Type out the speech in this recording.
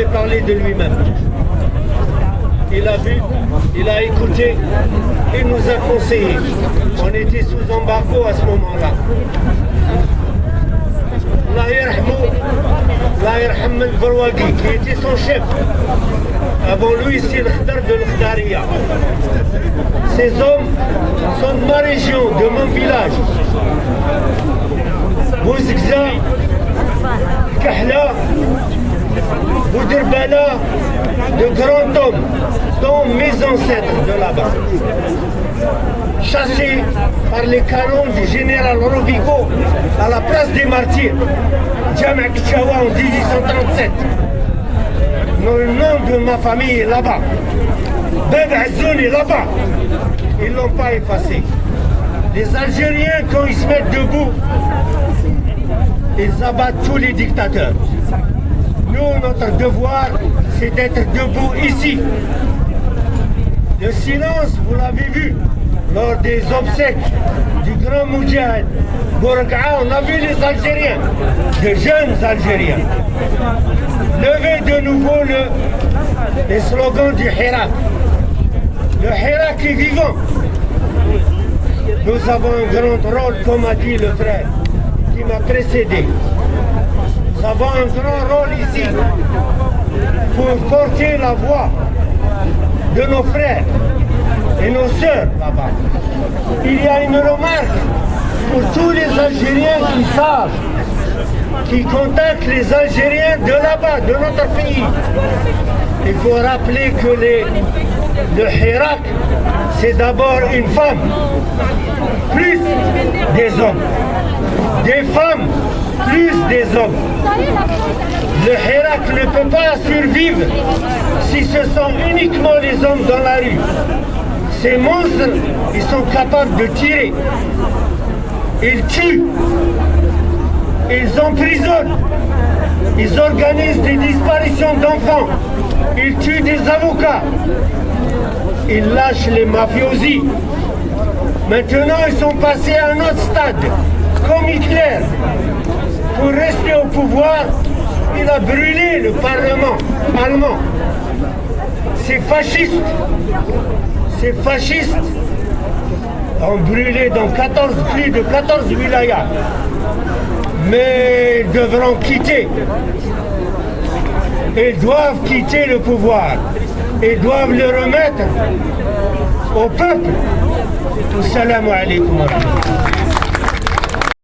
avait parlé de lui-même. Il a vu, il a écouté, il nous a conseillé. On était sous embargo à ce moment-là. Allah yarham al-Barwaqi, qui était son chef. Avant lui, c'est le Khdar de l'Khdaria. Ces hommes sont de ma région, de mon village. Bouzgza, Kahla, Boudirbala, de grands hommes, dont mes ancêtres de là-bas. Chassés par les canons du général Rovigo à la place des martyrs, Jama' Kichawa en 1837. Le nom de ma famille est là-bas. Ben Azzoun est là-bas. Ils ne l'ont pas effacé. Les Algériens, quand ils se mettent debout, ils abattent tous les dictateurs. Nous, notre devoir, c'est d'être debout ici. Le silence, vous l'avez vu, lors des obsèques du grand Moudjahid Bourga'a, on a vu les Algériens, de jeunes Algériens, lever de nouveau les slogans du Hirak. Le Hirak est vivant. Nous avons un grand rôle, comme a dit le frère qui m'a précédé. Nous avons un grand rôle ici pour porter la voix de nos frères et nos sœurs là-bas. Il y a une remarque pour tous les Algériens qui savent, qui contactent les Algériens de là-bas, de notre pays. Il faut rappeler que le Hirak, c'est d'abord une femme, plus des hommes. Des femmes, plus des hommes. Le Hirak ne peut pas survivre si ce sont uniquement les hommes dans la rue. Ces monstres, ils sont capables de tirer. Ils tuent. Ils emprisonnent. Ils organisent des disparitions d'enfants. Ils tuent des avocats. Ils lâchent les mafiosi. Maintenant, ils sont passés à un autre stade, comme Hitler. Pour rester au pouvoir, il a brûlé le Parlement allemand. Ces fascistes ont brûlé dans plus de 14 wilayas. Mais ils devront quitter. Ils doivent quitter le pouvoir. Ils doivent le remettre au peuple. Assalamu alaikum.